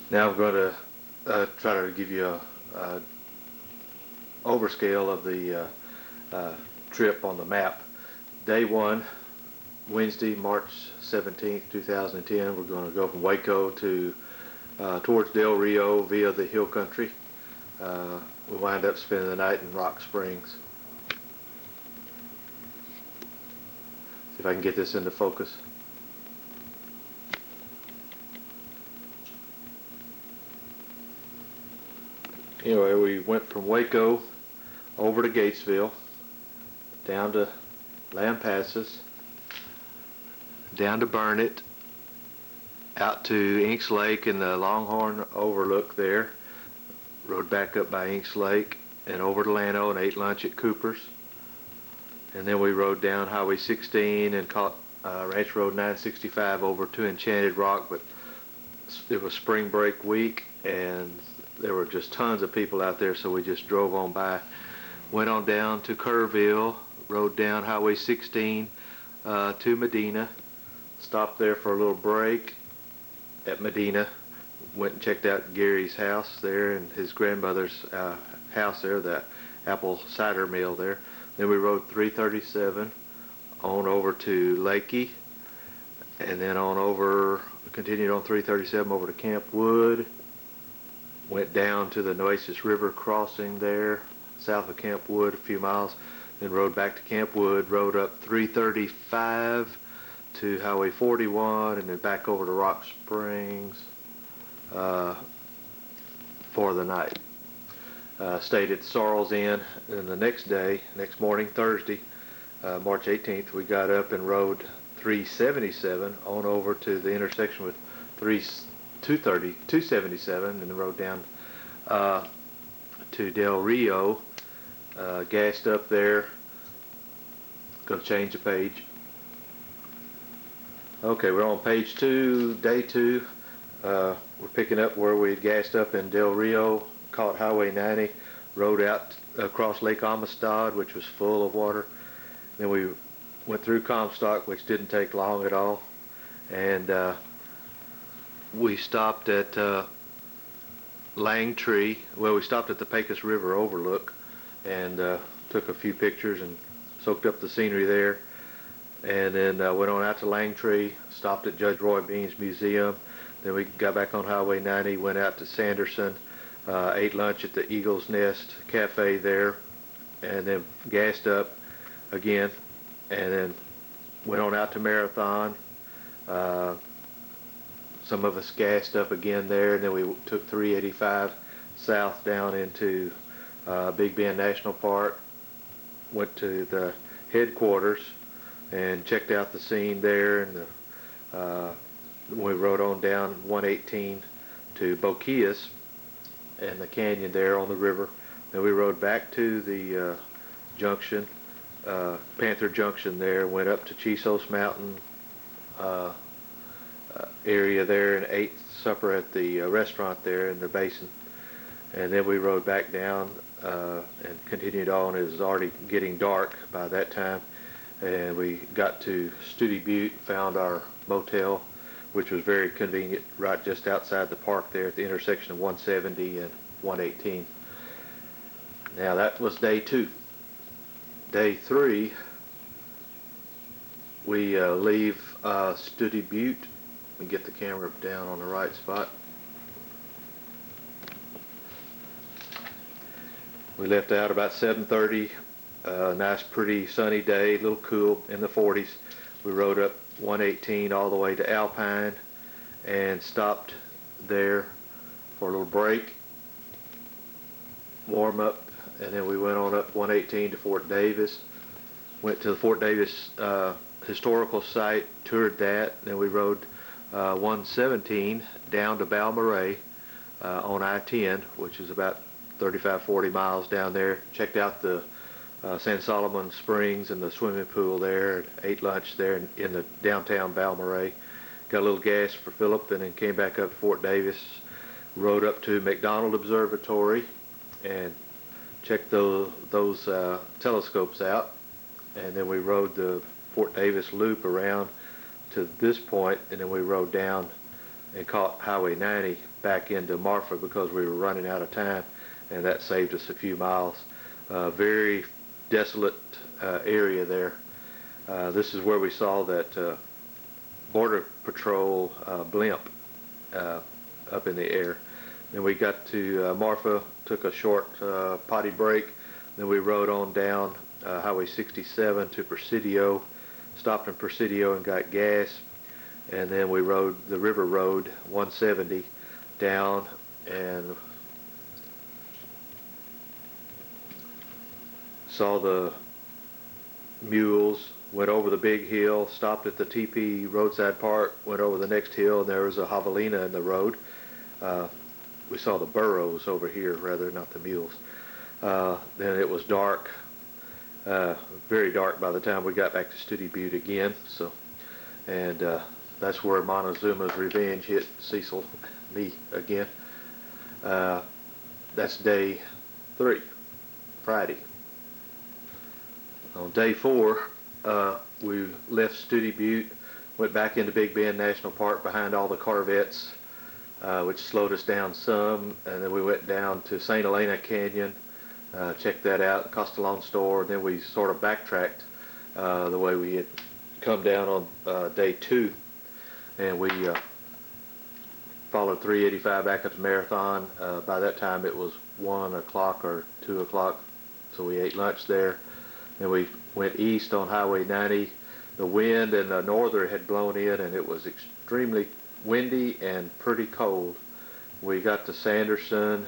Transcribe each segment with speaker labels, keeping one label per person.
Speaker 1: Now I'm going to try to give you a overscale of the trip on the map. Day one, Wednesday, March 17th, 2010, we're going to go from Waco to towards Del Rio via the hill country. We wind up spending the night in Rock Springs. See if I can get this into focus. Anyway, we went from Waco over to Gatesville, down to Lampasas, down to Burnett, out to Inks Lake and the Longhorn Overlook there. Rode back up by Inks Lake and over to Llano and ate lunch at Cooper's. And then we rode down Highway 16 and caught Ranch Road 965 over to Enchanted Rock, but it was spring break week and there were just tons of people out there, so we just drove on by. Went on down to Kerrville, rode down Highway 16 to Medina, stopped there for a little break at Medina, went and checked out Gary's house there and his grandmother's house there, the apple cider mill there. Then we rode 337 on over to Lakey, and then on over, continued on 337 over to Camp Wood, went down to the Nueces River crossing there, south of Camp Wood a few miles, then rode back to Camp Wood, rode up 335 to Highway 41, and then back over to Rock Springs for the night. Stayed at Sorrel's Inn, and the next day, next morning, Thursday, March 18th, we got up and rode 377 on over to the intersection with 277, and then rode down to Del Rio, gassed up there. Going to change the page. Okay, we're on page 2, day 2. We're picking up where we had gassed up in Del Rio, caught Highway 90, rode out across Lake Amistad, which was full of water. Then we went through Comstock, which didn't take long at all, and we stopped at Langtree. Well, we stopped at the Pecos River Overlook and took a few pictures and soaked up the scenery there. And then went on out to Langtree, stopped at Judge Roy Bean's Museum. Then we got back on Highway 90, went out to Sanderson, ate lunch at the Eagle's Nest Cafe there, and then gassed up again, and then went on out to Marathon. Some of us gassed up again there, and then we took 385 south down into Big Bend National Park, went to the headquarters and checked out the scene there, and we rode on down 118 to Boquillas and the canyon there on the river. Then we rode back to the junction, Panther Junction there, went up to Chisos Mountain area there and ate supper at the restaurant there in the basin. And then we rode back down and continued on. It was already getting dark by that time, and we got to Studi Butte, found our motel, which was very convenient, right just outside the park there at the intersection of 170 and 118. Now that was day 2. Day 3, we leave Studi Butte. Let me get the camera down on the right spot. We left out about 7:30. Nice, pretty sunny day, a little cool in the 40s. We rode up 118 all the way to Alpine and stopped there for a little break, warm up, and then we went on up 118 to Fort Davis. Went to the Fort Davis historical site, toured that. Then we rode 117 down to Balmorhea on I-10, which is about 35-40 miles down there. Checked out the San Solomon Springs and the swimming pool there, and ate lunch there in the downtown Balmorhea. Got a little gas for Phillip, and then came back up to Fort Davis, rode up to McDonald Observatory and checked those telescopes out, and then we rode the Fort Davis loop around to this point, and then we rode down and caught Highway 90 back into Marfa because we were running out of time, and that saved us a few miles. Very desolate area there. This is where we saw that Border Patrol blimp up in the air. Then we got to Marfa, took a short potty break. Then we rode on down Highway 67 to Presidio, stopped in Presidio and got gas. And then we rode the River Road 170 down and saw the mules, went over the big hill, stopped at the TP roadside park, went over the next hill, and there was a javelina in the road. We saw the burros over here, rather, not the mules. Then it was dark, very dark by the time we got back to Studi Butte again. So, and that's where Montezuma's revenge hit Cecil, me again. That's day 3, Friday. On day 4, we left Studi Butte, went back into Big Bend National Park behind all the Corvettes, which slowed us down some, and then we went down to St. Helena Canyon, checked that out, Castellon store, and then we sort of backtracked the way we had come down on day 2, and we followed 385 back up to Marathon. By that time it was 1 o'clock or 2 o'clock, so we ate lunch there. Then we went east on Highway 90. The wind and the norther had blown in, and it was extremely windy and pretty cold. We got to Sanderson,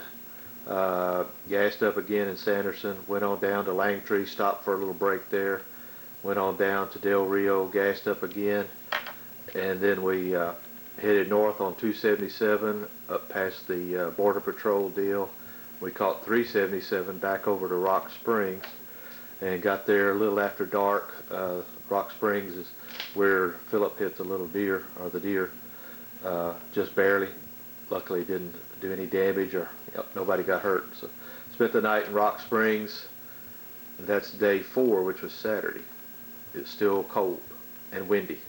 Speaker 1: gassed up again in Sanderson, went on down to Langtree, stopped for a little break there, went on down to Del Rio, gassed up again, and then we headed north on 277 up past the Border Patrol deal. We caught 377 back over to Rock Springs and got there a little after dark. Rock Springs is where Philip hit the little deer, or the deer, just barely. Luckily didn't do any damage, or nobody got hurt. So spent the night in Rock Springs, and that's day 4, which was Saturday. It was still cold and windy.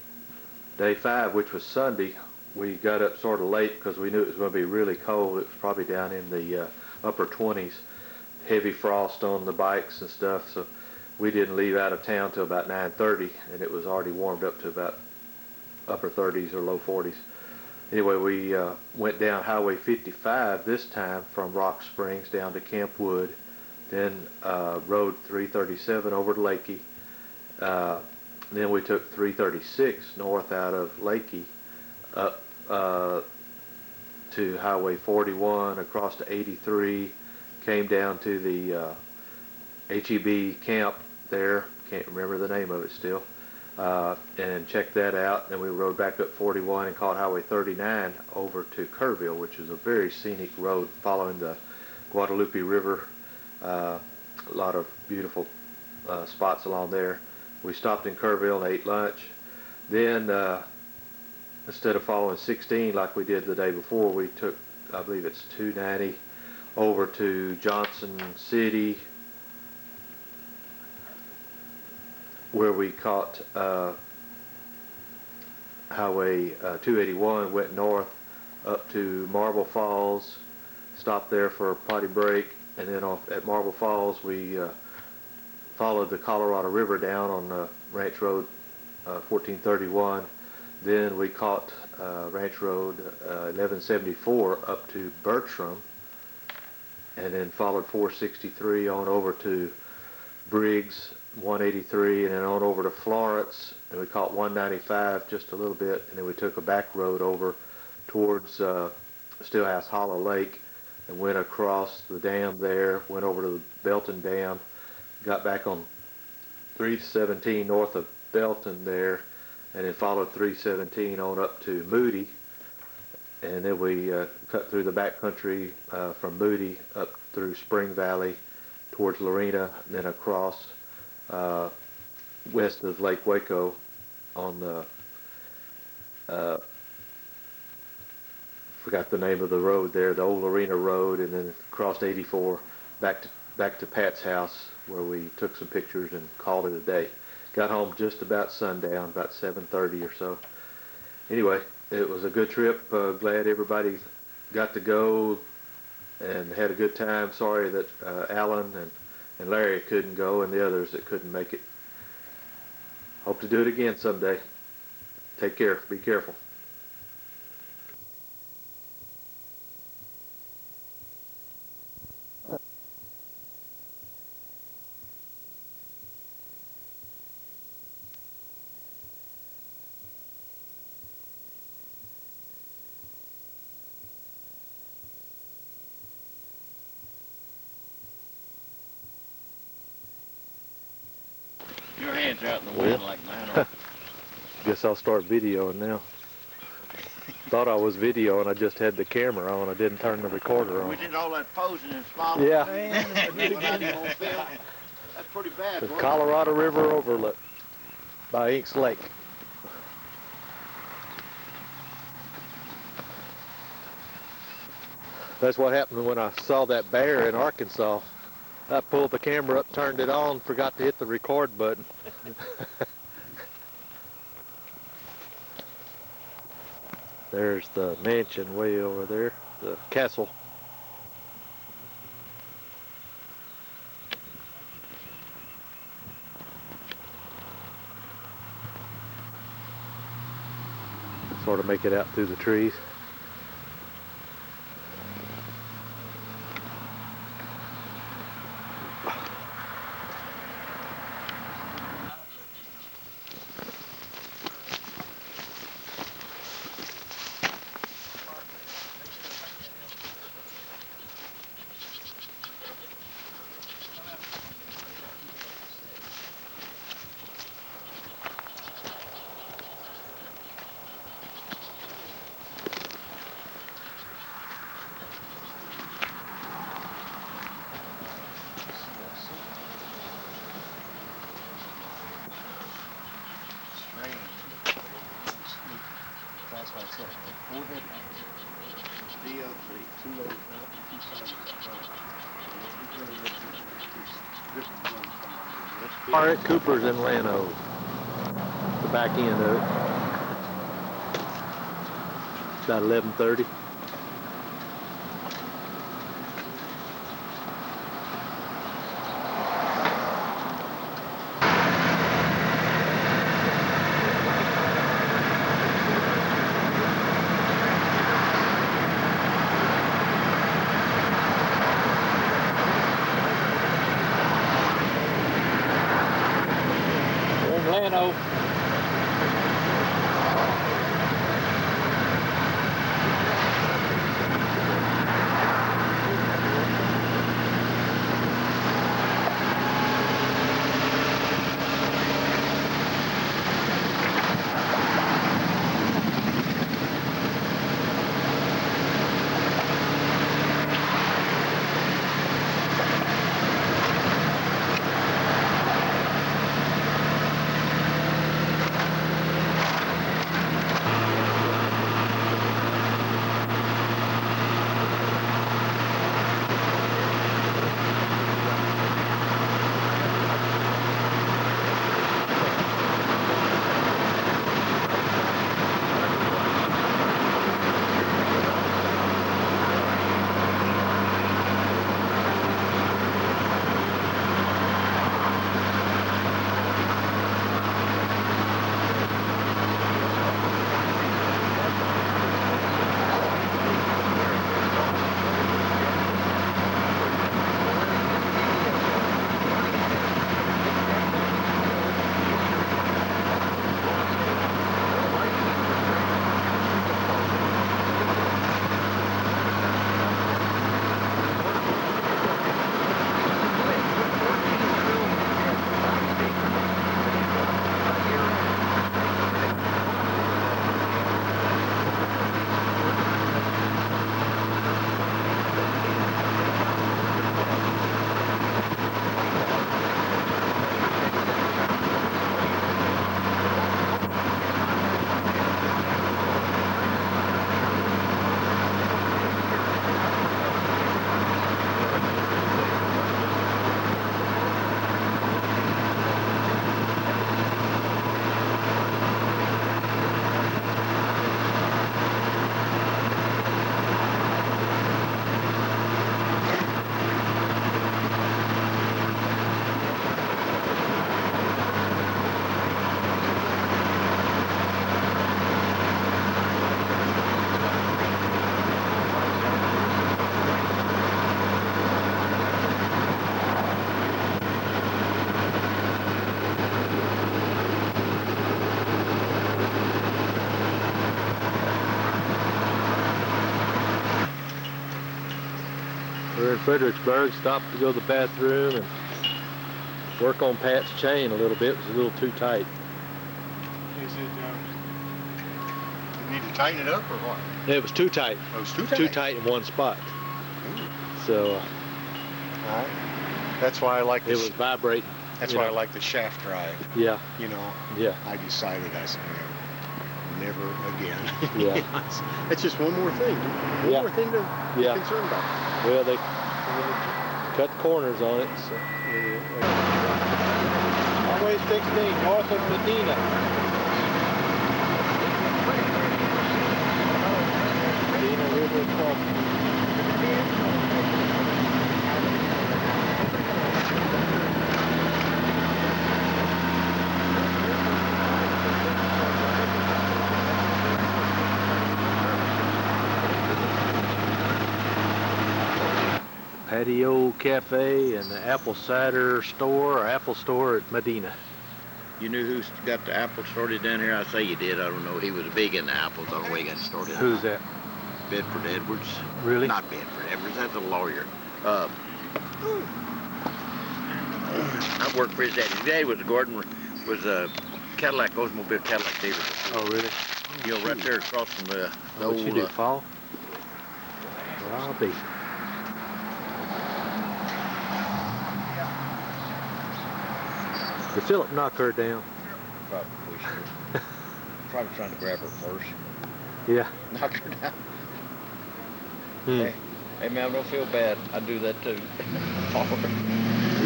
Speaker 1: Day 5, which was Sunday, we got up sort of late because we knew it was going to be really cold. It was probably down in the upper 20s, heavy frost on the bikes and stuff, so we didn't leave out of town till about 9:30, and it was already warmed up to about upper 30s or low 40s. Anyway, we went down Highway 55 this time from Rock Springs down to Camp Wood, then rode 337 over to Lakey. Then we took 336 north out of Lakey up to Highway 41, across to 83, came down to the HEB camp there, can't remember the name of it still, and checked that out. Then we rode back up 41 and caught Highway 39 over to Kerrville, which is a very scenic road following the Guadalupe River. A lot of beautiful spots along there. We stopped in Kerrville and ate lunch. Then instead of following 16 like we did the day before, we took, I believe it's 290 over to Johnson City, where we caught Highway 281, went north up to Marble Falls, stopped there for a potty break, and then off at Marble Falls we followed the Colorado River down on Ranch Road 1431. Then we caught Ranch Road 1174 up to Bertram, and then followed 463 on over to Briggs 183, and then on over to Florence, and we caught 195 just a little bit, and then we took a back road over towards Stillhouse Hollow Lake and went across the dam there, went over to the Belton Dam, got back on 317 north of Belton there, and then followed 317 on up to Moody, and then we cut through the back country from Moody up through Spring Valley towards Lorena, and then across west of Lake Waco on the forgot the name of the road there, the old Lorena Road, and then crossed 84 back to Pat's house, where we took some pictures and called it a day. Got home just about sundown, about 7:30 or so. Anyway, it was a good trip. Glad everybody got to go and had a good time. Sorry that Alan and Larry couldn't go and the others that couldn't make it. Hope to do it again someday. Take care. Be careful.
Speaker 2: Your hands are out in the wind like mine.
Speaker 1: Guess I'll start videoing now. Thought I was videoing, I just had the camera on. I didn't turn the recorder on.
Speaker 2: We did all that posing and smiling.
Speaker 1: Yeah.
Speaker 2: That's pretty bad.
Speaker 1: The Colorado River overlook by Inks Lake. That's what happened when I saw that bear in Arkansas. I pulled the camera up, turned it on, forgot to hit the record button. There's the mansion way over there, the castle. Sort of make it out through the trees.
Speaker 2: That's why I said, 4 headlights. DLC, 2 loads out, 2 sides up.
Speaker 1: All right, Cooper's in Llano. The back end of it. About 11:30. Llano. Fredericksburg, stopped to go to the bathroom and work on Pat's chain a little bit. It was a little too tight.
Speaker 2: Is it, you need to tighten it up or what?
Speaker 1: It was too tight.
Speaker 2: Oh, it's too tight?
Speaker 1: Too tight in one spot.
Speaker 2: Ooh.
Speaker 1: So
Speaker 2: All right. That's why I like
Speaker 1: it was vibrating.
Speaker 2: That's why I like the shaft drive.
Speaker 1: Yeah.
Speaker 2: You know.
Speaker 1: Yeah.
Speaker 2: I decided I said, never again.
Speaker 1: Yeah.
Speaker 2: It's just one more thing. One more thing to be concerned about.
Speaker 1: Well, they cut corners on it. So. Highway 16, north of Medina. Medina River crossing. Patio Cafe and the apple cider store or apple store at Medina.
Speaker 3: You knew who got the apple started down here? I say you did. I don't know. He was big in the apples. I don't know where he got started.
Speaker 1: Who's that?
Speaker 3: Bedford Edwards.
Speaker 1: Really?
Speaker 3: Not Bedford Edwards. That's a lawyer. I worked for his dad. His dad was a Cadillac, Oldsmobile Cadillac dealer.
Speaker 1: Oh, really?
Speaker 3: You know, right there across from the
Speaker 1: What
Speaker 3: old...
Speaker 1: you do, fall? Robbie. Did Philip knock her down?
Speaker 3: Probably sure. Probably trying to grab her purse.
Speaker 1: Yeah.
Speaker 3: Knock her down.
Speaker 1: Hmm.
Speaker 3: Hey, man, don't feel bad. I do that too.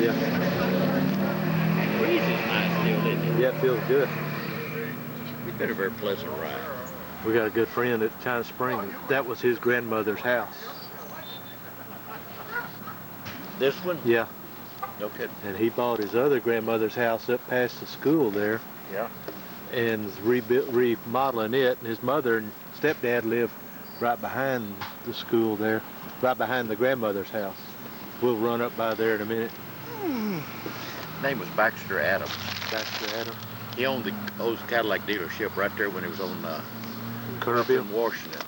Speaker 1: Yeah.
Speaker 3: Breeze is nice still, isn't it?
Speaker 1: Yeah, it feels good.
Speaker 3: It's been a very pleasant ride.
Speaker 1: We got a good friend at China Springs. That was his grandmother's house.
Speaker 3: This one?
Speaker 1: Yeah.
Speaker 3: No kidding.
Speaker 1: And he bought his other grandmother's house up past the school there.
Speaker 3: Yeah.
Speaker 1: And is remodeling it. And his mother and stepdad live right behind the school there, right behind the grandmother's house. We'll run up by there in a minute.
Speaker 3: His name was Baxter Adams.
Speaker 1: Baxter Adams.
Speaker 3: He owned the old Cadillac dealership right there when he was on
Speaker 1: Kerrville?
Speaker 3: in Washington,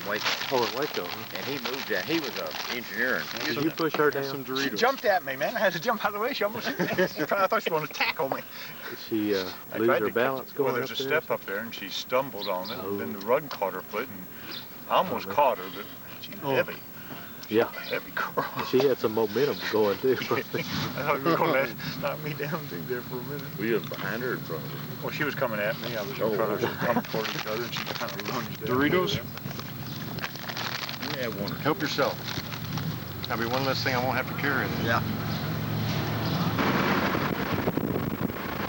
Speaker 3: Waco.
Speaker 1: Oh, in Waco, huh?
Speaker 3: And he moved down. He was an engineer.
Speaker 1: Did you push her down?
Speaker 2: Some Doritos. She jumped at me, man. I had to jump out of the way. She almost hit me. I thought she wanted to tackle me.
Speaker 1: Did she lose her balance going
Speaker 4: there's
Speaker 1: up
Speaker 4: a
Speaker 1: there?
Speaker 4: step up there, and she stumbled on it.
Speaker 1: Oh.
Speaker 4: Then the rug caught her foot, and I almost caught her, but she's heavy.
Speaker 1: Yeah.
Speaker 4: A heavy girl.
Speaker 1: She had some momentum going too.
Speaker 4: I thought you were going to knock me down through there for a minute.
Speaker 3: Were you behind her or in front of her?
Speaker 4: Well, she was coming at me. I was in front of her. She was coming toward each other, and she kind of lunged down. Doritos?
Speaker 3: Let me have one.
Speaker 2: Help yourself. That'll be one less thing I won't have to carry.
Speaker 3: Yeah.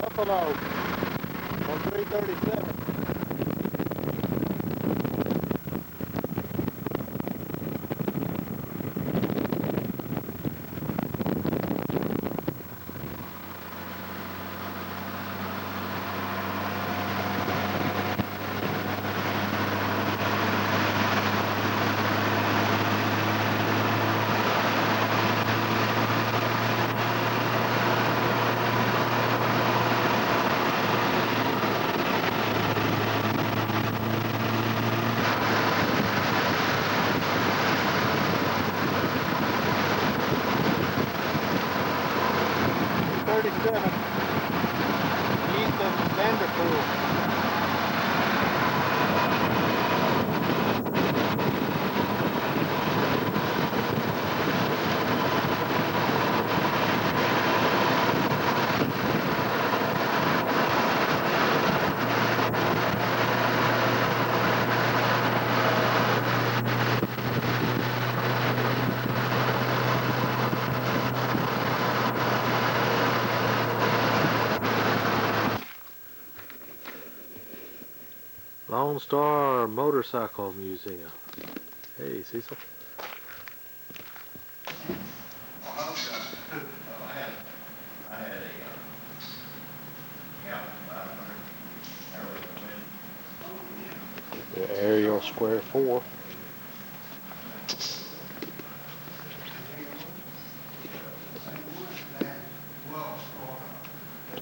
Speaker 1: Buffalo on 337. East of Vanderpool. Lone Star Motorcycle Museum. Hey, Cecil. The Aerial Square 4.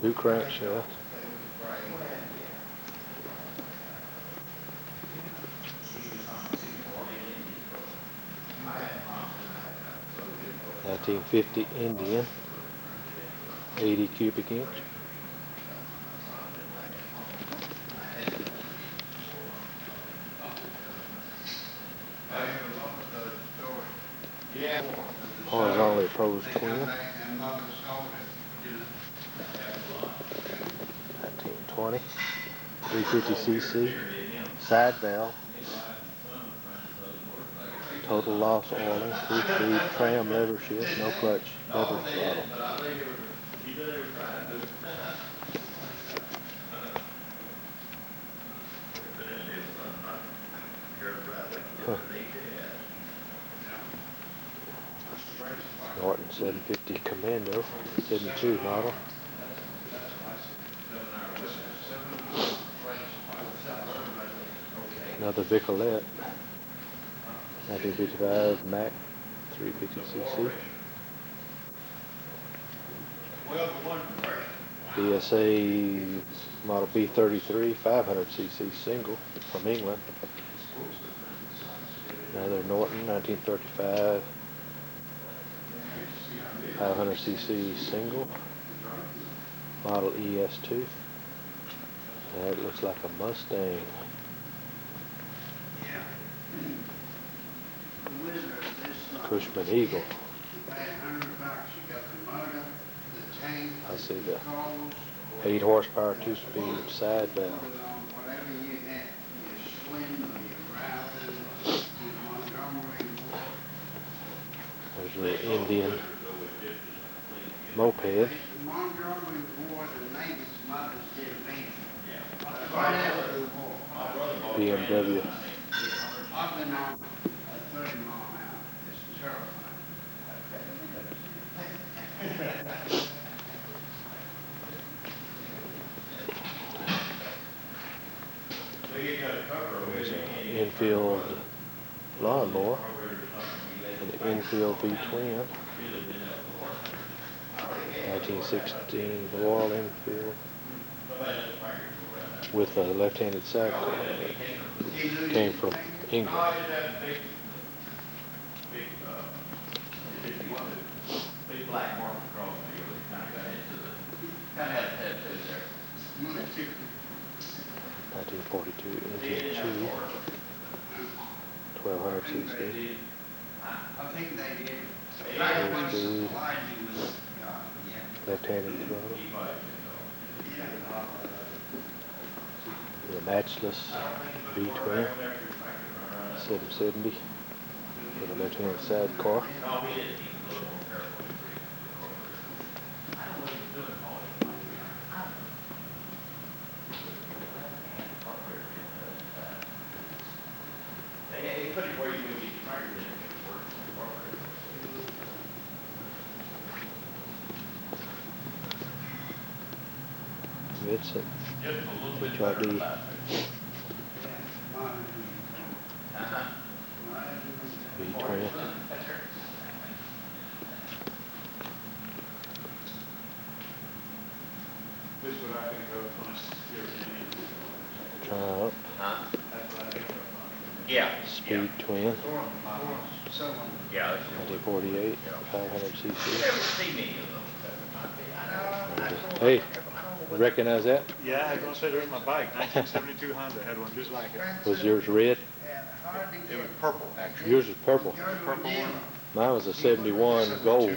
Speaker 1: Two crankshafts. 1950 Indian, 80 cubic inch. Horizontally opposed twin. 1920. 350cc. Side valve. Total loss oiling. 3-speed tram lever shift. No clutch. Lever throttle. Huh. Norton 750 Commando, 72 model. Another Vicolette, 1955 Mac, 350cc. BSA model B33, 500cc single from England. Another Norton, 1935, 500cc single, model ES2. That looks like a Mustang. Cushman Eagle. I see the 8 horsepower, 2-speed side valve. There's a little Indian moped. BMW. There's an infield lawnmower, an infield V-twin, 1916 Royal Enfield with a left-handed sidecar. Came from England.
Speaker 3: Big black mark across the kind of had a tattoo there.
Speaker 1: 1942 Indian Chewy, 1200cc.
Speaker 2: I think they did.
Speaker 1: Four-speed, left-handed throttle. The matchless V-twin, 770 with a left-hand sidecar. It's a HRD. V-twin. Triumph.
Speaker 3: Yeah.
Speaker 1: Speed twin.
Speaker 3: Yeah.
Speaker 1: 1948, 500cc.
Speaker 3: Never see me
Speaker 1: Hey, recognize that?
Speaker 4: Yeah, I was gonna say there's my bike, 1972 Honda, had one just like it.
Speaker 1: Was yours red?
Speaker 4: It was purple, actually.
Speaker 1: Yours was purple.
Speaker 4: Purple one.
Speaker 1: Mine was a 71 gold.
Speaker 4: Yeah.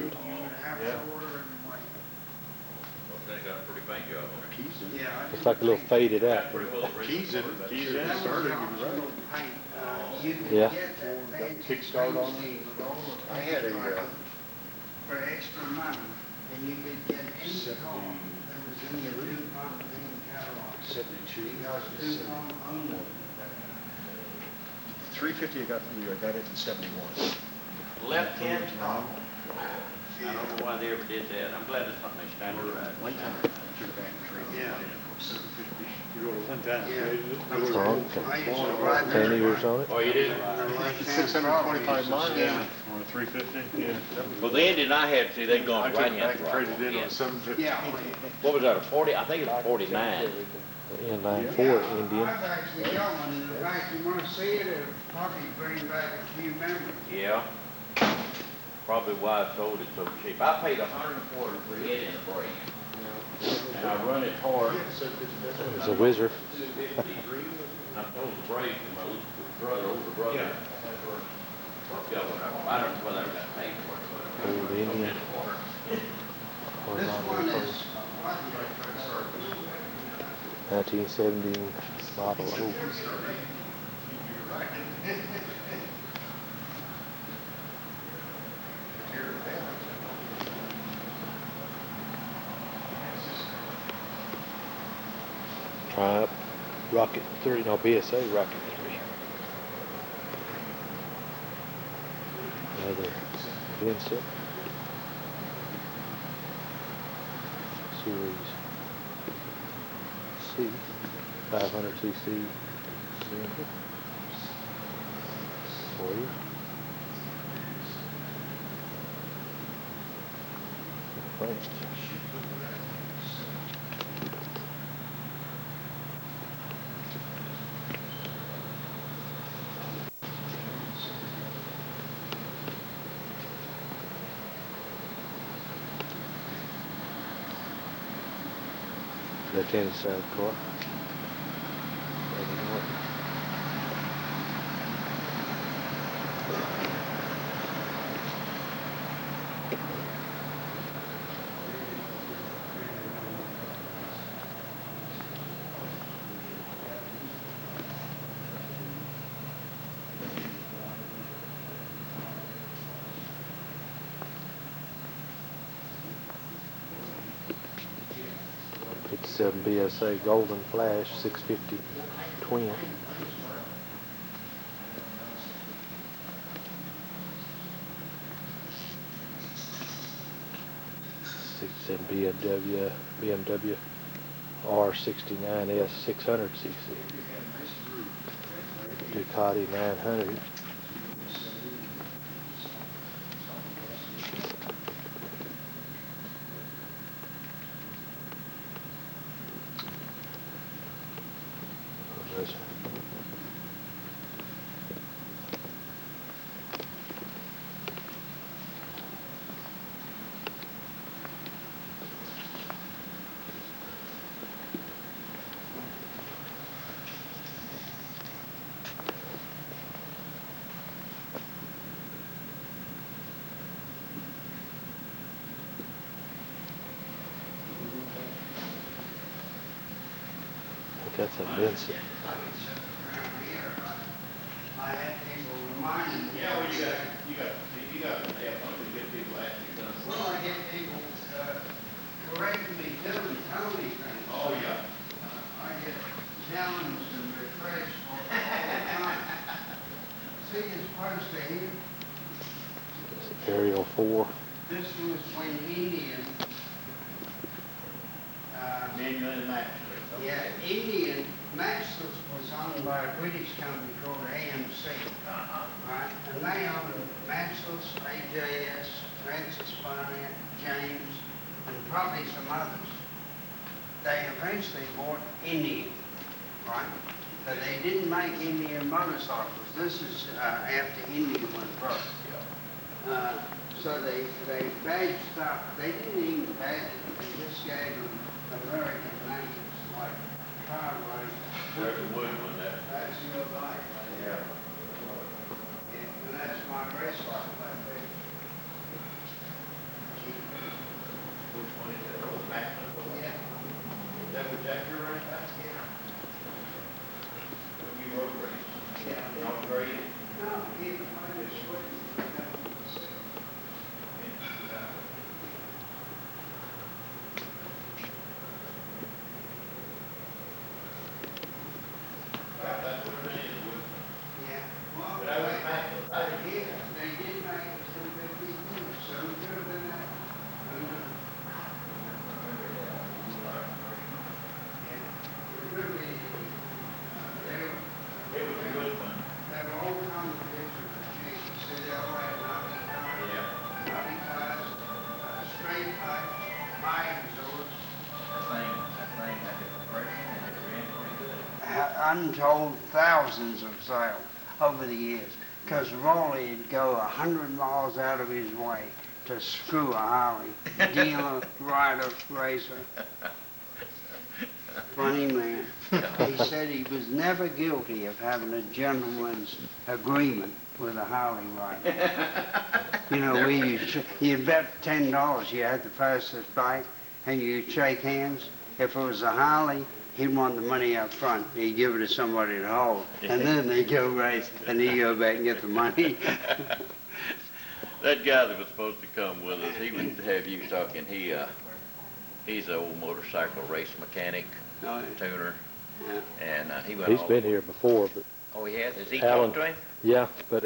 Speaker 3: They got a pretty paint job on it.
Speaker 4: Keys in it.
Speaker 1: It's like a little faded out.
Speaker 4: Keys in it. Keys in it. Started, you were right.
Speaker 1: Yeah.
Speaker 4: Got a kickstart on it.
Speaker 2: I had a, for extra money, and you could get any car that was in your DuPont main catalog.
Speaker 4: 72.
Speaker 2: Because DuPont owned it.
Speaker 4: 350 I got from you, I got it in 71.
Speaker 3: Left-hand throttle. I don't know why they ever did that. I'm glad it's not my standard ride.
Speaker 4: One time, I took it back and traded it in for 750. You wrote it one time.
Speaker 2: I used to ride
Speaker 1: 10 years on it.
Speaker 3: Oh, you did?
Speaker 4: 625 miles. Yeah. On a 350. Yeah.
Speaker 3: Well, the Indian I had, see, they'd gone
Speaker 4: I took it
Speaker 3: right-hand
Speaker 4: back and
Speaker 3: throttle.
Speaker 4: traded it in on 750.
Speaker 2: Yeah.
Speaker 3: What was that, a 40? I think it was 49.
Speaker 1: Inline 4 Indian.
Speaker 2: I've actually got one in the back. You want to see it? It'll probably bring back a few memories.
Speaker 3: Yeah. Probably why I sold it so cheap. I paid $140 for it in a brake. And I run it hard.
Speaker 1: It was a whizzer.
Speaker 3: I sold the brake to my brother, older brother. I don't know whether I got paid for it.
Speaker 1: Old Indian.
Speaker 2: This one is,
Speaker 1: 1970 model. Oh, Triumph Rocket 3, no, BSA Rocket 3. Another Vincent Series C, 500cc cylinder for you. Thanks. Left-handed side car. It's 7 BSA Golden Flash 650 twin. 67 BMW R69S 600cc. Ducati 900. That's a Vincent.
Speaker 2: I had people reminding me.
Speaker 3: Yeah, well, you got something good people actually done.
Speaker 2: Well, I get people correcting me too and telling me things.
Speaker 3: Oh, yeah.
Speaker 2: I get challenged and refreshed all the time. See this poster here?
Speaker 1: It's Aerial 4.
Speaker 2: This was when Indian,
Speaker 3: Genuine match.
Speaker 2: yeah, Indian Maxwell's was owned by a British company called AMC. Right? And they owned Maxwell's, AJS, Francis Barnett, James, and probably some others. They eventually bought Indian, right? But they didn't make Indian motorcycles. This is after Indian went broke. So they badged up. They didn't even badge it. They just gave them American names like Carway.
Speaker 3: There's a wood one there.
Speaker 2: That's your bike.
Speaker 3: Yeah.
Speaker 2: And that's my race bike right there.
Speaker 3: Which one is that? Oh, Maxwell?
Speaker 2: Yeah.
Speaker 3: Is that what Jack you're right now?
Speaker 2: Yeah.
Speaker 3: You road race?
Speaker 2: Yeah.
Speaker 3: You don't grade it?
Speaker 2: No, even I just wouldn't.
Speaker 3: That's what it is, wood.
Speaker 2: Yeah. Well,
Speaker 3: But I was Maxwell. I didn't
Speaker 2: yeah, they did make it to 52, so it could have been that. Yeah. It could be,
Speaker 3: It was a good one.
Speaker 2: they were all competitions. You see, they all had
Speaker 3: Yeah.
Speaker 2: 90 cars, straight pipe, high exhaust.
Speaker 3: That thing had a compression and it ran pretty good.
Speaker 2: Untold thousands of sales over the years. because Rollie'd go 100 miles out of his way to screw a Harley. Dealer, rider, racer. Funny man. He said he was never guilty of having a gentleman's agreement with a Harley rider. You know, where you'd bet $10 you had the fastest bike, and you'd shake hands. If it was a Harley, he'd want the money up front. He'd give it to somebody to hold, and then they'd go race, and he'd go back and get the money.
Speaker 3: That guy that was supposed to come with us, he would have you talking. He's an old motorcycle race mechanic, tuner,
Speaker 2: Yeah.
Speaker 3: and he went.
Speaker 1: He's been here before, but
Speaker 3: Oh, he has. Has he
Speaker 1: Alan,
Speaker 3: talked to him?
Speaker 1: yeah, but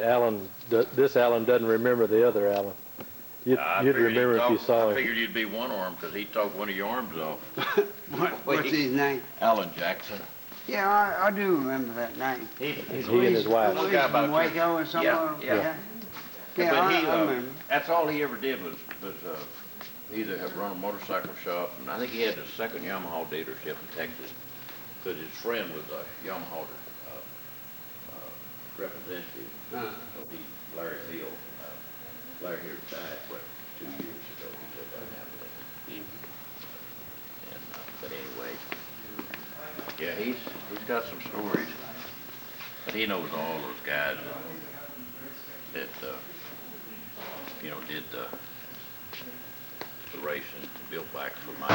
Speaker 1: this Alan doesn't remember the other Alan. You'd remember if you saw
Speaker 3: I
Speaker 1: him.
Speaker 3: figured you'd be one arm because he talked one of your arms off.
Speaker 2: What's his name?
Speaker 3: Alan Jackson.
Speaker 2: Yeah, I do remember that name.
Speaker 3: He's
Speaker 1: He and his wife.
Speaker 3: One guy about
Speaker 2: From Waco or somewhere?
Speaker 3: Yeah.
Speaker 2: Yeah,
Speaker 3: But he,
Speaker 2: I remember.
Speaker 3: that's all he ever did was either have run a motorcycle shop, and I think he had the second Yamaha dealership in Texas, because his friend was a Yamaha representative. So Larry Hill, Larry here died, 2 years ago. He said that happened. But anyway, yeah, he's got some stories, but he knows all those guys that did the racing, built bikes for Mike.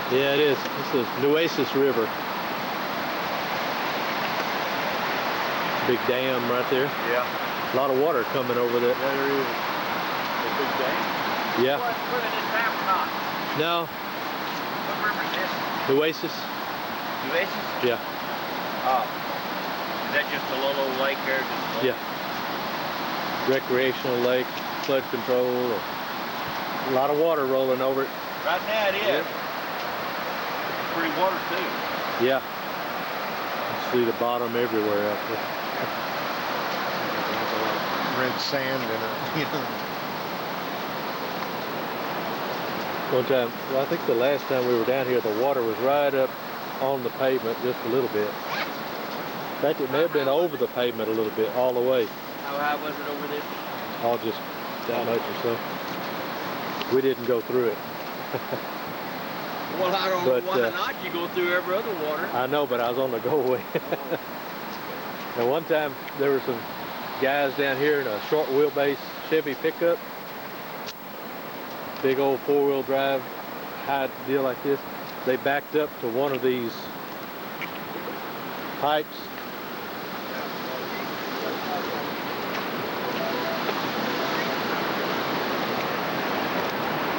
Speaker 1: Yeah, it is. This is Nueces River. Big dam right there.
Speaker 4: Yeah.
Speaker 1: A lot of water coming over there.
Speaker 4: Yeah, there is. A big dam.
Speaker 1: Yeah.
Speaker 3: What is this map not?
Speaker 1: No,
Speaker 3: What river is this?
Speaker 1: Nueces.
Speaker 3: Nueces?
Speaker 1: Yeah.
Speaker 3: Is that just a little old lake there? Just a
Speaker 1: Yeah. Recreational lake, flood control. A lot of water rolling over it.
Speaker 3: Right now it is. pretty water too.
Speaker 1: Yeah. You see the bottom everywhere out there.
Speaker 4: Red sand in it, you know.
Speaker 1: One time, well, I think the last time we were down here, the water was right up on the pavement just a little bit. In fact, it may have been over the pavement a little bit, all the way.
Speaker 3: How high was it over there?
Speaker 1: All just that much or so. We didn't go through it.
Speaker 3: Well, I don't
Speaker 1: But,
Speaker 3: know why not. You go through every other water.
Speaker 1: I know, but I was on the go-away. And one time, there were some guys down here in a short wheelbase Chevy pickup. Big old four-wheel drive, high deal like this. They backed up to one of these pipes.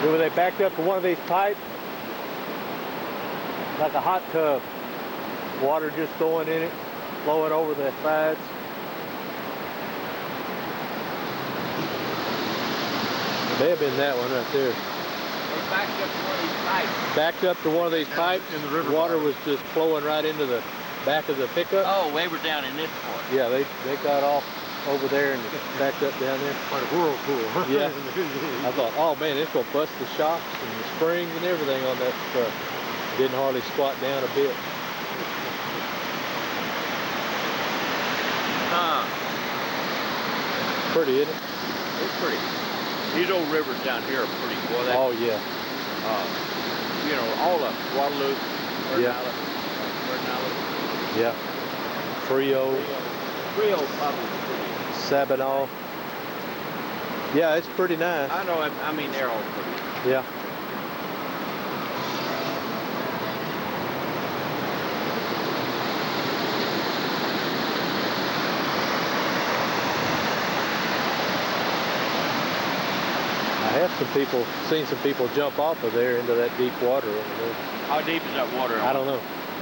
Speaker 1: When they backed up to one of these pipes, like a hot tub, water just going in it, flowing over the sides. May have been that one right there.
Speaker 3: They backed up to one of these pipes.
Speaker 1: Backed up to one of these pipes,
Speaker 4: in the river
Speaker 1: water
Speaker 4: bottom.
Speaker 1: was just flowing right into the back of the pickup.
Speaker 3: Oh, they were down in this part.
Speaker 1: Yeah, they got off over there and backed up down there.
Speaker 4: Like a whirlpool.
Speaker 1: Yeah. I thought, oh man, it's gonna bust the shocks and the springs and everything on that truck. Didn't hardly squat down a bit. Pretty, isn't it?
Speaker 3: It's pretty. These old rivers down here are pretty. Well, that,
Speaker 1: Oh yeah.
Speaker 3: you know, all of them. Guadalupe,
Speaker 1: Yeah. Yeah. Frio,
Speaker 3: Rio probably pretty.
Speaker 1: Sabinal. Yeah, it's pretty nice.
Speaker 3: I know. I mean, they're all pretty.
Speaker 1: Yeah. I have seen some people jump off of there into that deep water over there.
Speaker 3: How deep is that water?
Speaker 1: I don't know.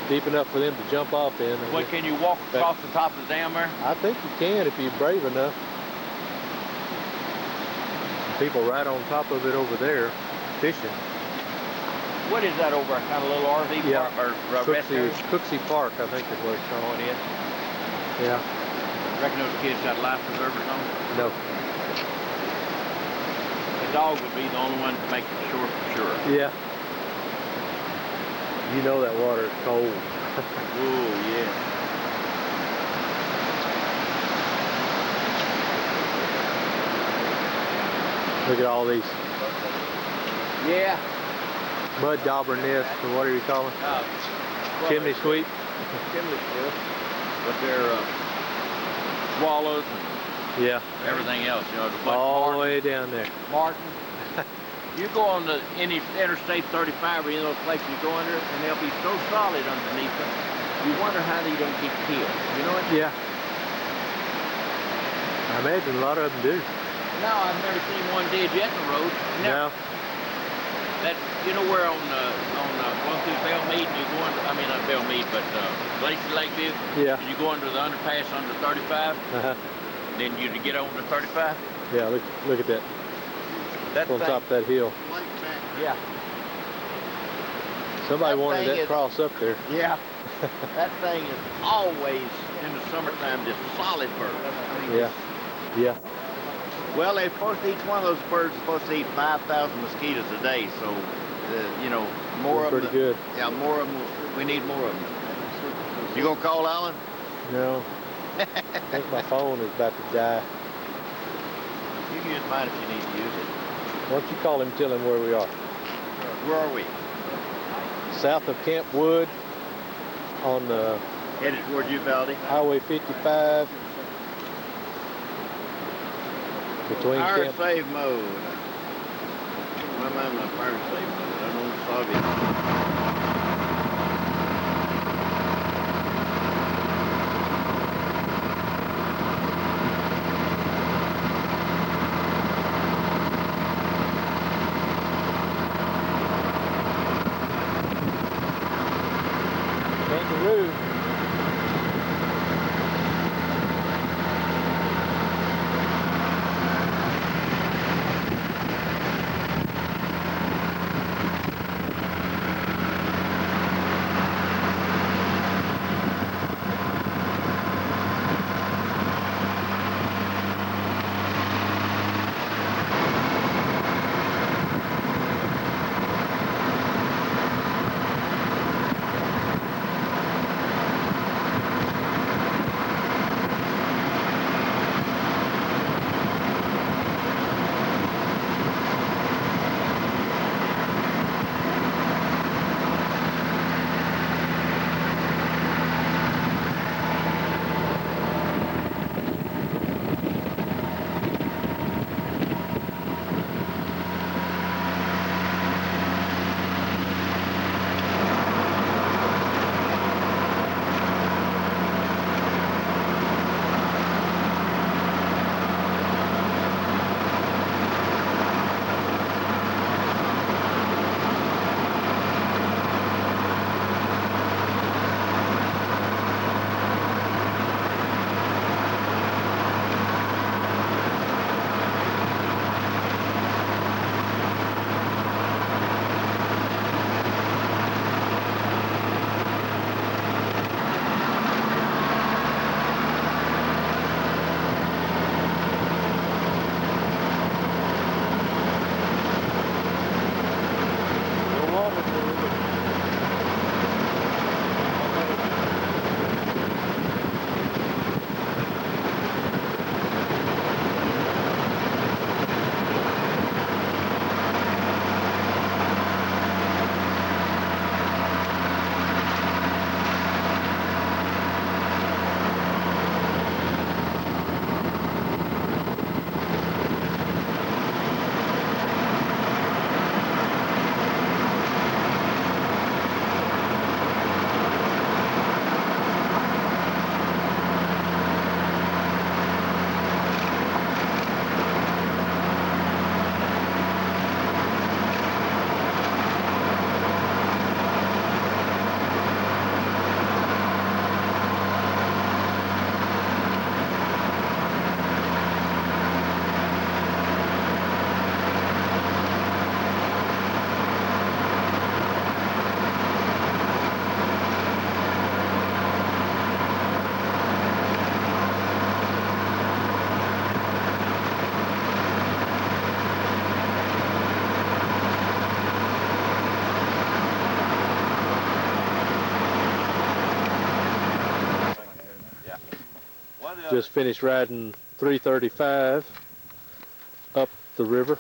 Speaker 1: Deep enough for them to jump off in.
Speaker 3: What, can you walk across the top of the dam there?
Speaker 1: I think you can if you're brave enough. People right on top of it over there fishing.
Speaker 3: What is that over? Kind of little RV
Speaker 1: Yeah.
Speaker 3: park or rest area?
Speaker 1: Cooksey Park, I think is what it's
Speaker 3: Oh,
Speaker 1: called.
Speaker 3: it is?
Speaker 1: Yeah.
Speaker 3: Reckon those kids got life preservers on?
Speaker 1: No.
Speaker 3: The dog would be the only one to make it sure for sure.
Speaker 1: Yeah. You know that water is cold.
Speaker 3: Oh, yeah.
Speaker 1: Look at all these
Speaker 3: Yeah.
Speaker 1: mud dauber nests, or whatever you call them. Chimney sweep.
Speaker 3: Chimney swift. But they're swallows
Speaker 1: Yeah.
Speaker 3: and everything else, you know. The
Speaker 1: All the way down there.
Speaker 3: Martin. You go on the Interstate 35 or any of those places you go under, and they'll be so solid underneath them. You wonder how they don't get killed. You know what?
Speaker 1: Yeah. I imagine a lot of them do.
Speaker 3: No, I've never seen one dead yet in the road. Never.
Speaker 1: No.
Speaker 3: That, you know where on going through Bellmead and you go under, I mean not Bellmead, but Glacier Lakeview.
Speaker 1: Yeah.
Speaker 3: And you go under the underpass under 35.
Speaker 1: Uh-huh.
Speaker 3: Then you get on to 35.
Speaker 1: Yeah, look at that.
Speaker 3: That
Speaker 1: On
Speaker 3: thing,
Speaker 1: top of that hill.
Speaker 3: yeah,
Speaker 1: Somebody
Speaker 3: That
Speaker 1: wanted
Speaker 3: thing
Speaker 1: that
Speaker 3: is-
Speaker 1: cross up there.
Speaker 3: yeah. That thing is always in the summertime just solid bird. I mean,
Speaker 1: Yeah. Yeah.
Speaker 3: Well, they're supposed to, each one of those birds is supposed to eat 5,000 mosquitoes a day, so, you know, more
Speaker 1: They're
Speaker 3: of them.
Speaker 1: pretty good.
Speaker 3: Yeah, more of them. We need more of them. You gonna call Alan?
Speaker 1: No. I think my phone is about to die.
Speaker 3: You can use mine if you need to use it.
Speaker 1: Why don't you call him and tell him where we are?
Speaker 3: Where are we?
Speaker 1: South of Camp Wood on
Speaker 3: Headed toward Uvalde.
Speaker 1: Highway 55. Between
Speaker 3: Fire
Speaker 1: Camp...
Speaker 3: save mode. Why am I in my fire save mode? I don't know Soviet.
Speaker 1: Kangaroo. Just finished riding 335 up the river.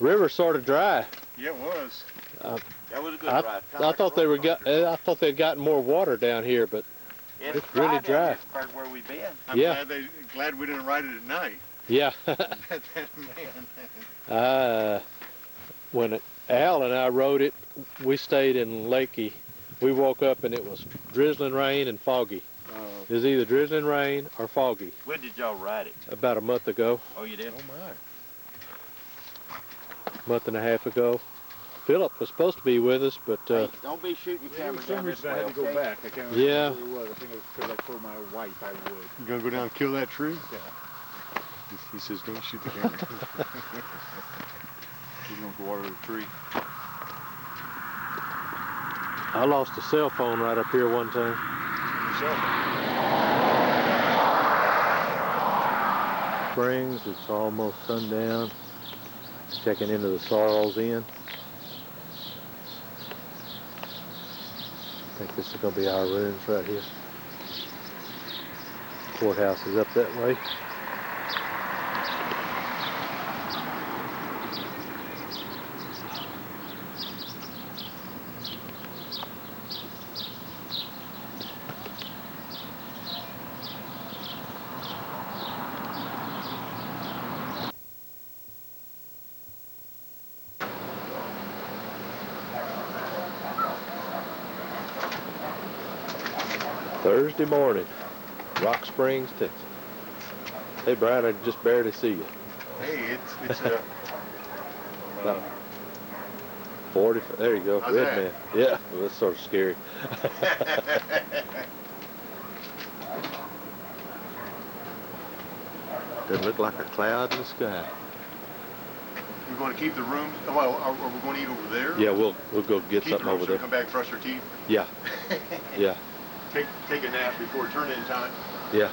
Speaker 1: River's sort of dry.
Speaker 4: Yeah, it was.
Speaker 3: That was a good
Speaker 1: I,
Speaker 3: ride.
Speaker 1: I thought they were I thought they'd gotten more water down here, but it's really dry.
Speaker 3: Where we been.
Speaker 4: I'm
Speaker 1: Yeah.
Speaker 4: glad we didn't ride it at night.
Speaker 1: Yeah.
Speaker 4: Man.
Speaker 1: When Al and I rode it, we stayed in Lakey. We woke up and it was drizzling rain and foggy. It was either drizzling rain or foggy.
Speaker 3: When did y'all ride it?
Speaker 1: About a month ago,
Speaker 3: Oh, you did?
Speaker 1: month and a half ago. Philip was supposed to be with us, but
Speaker 3: Hey, don't be shooting your camera
Speaker 4: For some
Speaker 3: down this
Speaker 4: reason I
Speaker 3: way,
Speaker 4: had to go
Speaker 3: okay?
Speaker 4: back. I can't remember
Speaker 1: Yeah.
Speaker 4: what it was. I think it was because I told my wife I would.
Speaker 5: You gonna go down and kill that tree?
Speaker 4: Yeah.
Speaker 5: He says, don't shoot the camera.
Speaker 4: He's going to go water the tree.
Speaker 1: I lost a cell phone right up here one time. Springs, it's almost sundown. Checking into the Sorrels Inn. I think this is going to be our rooms right here. Courthouse is up that way. Thursday morning, Rock Springs, Texas. Hey Brian, I just barely see you.
Speaker 5: Hey, it's
Speaker 1: About 40, there you go,
Speaker 5: How's
Speaker 1: red
Speaker 5: that?
Speaker 1: man. Yeah, well, that's sort of scary. Doesn't look like a cloud in the sky.
Speaker 5: We're going to keep the rooms. Well, are we going to eat over there?
Speaker 1: Yeah, we'll go get
Speaker 5: Keep
Speaker 1: something
Speaker 5: the rooms
Speaker 1: over
Speaker 5: so we
Speaker 1: there.
Speaker 5: come back, brush our teeth,
Speaker 1: Yeah, yeah,
Speaker 5: take a nap before turn-in time.
Speaker 1: yeah.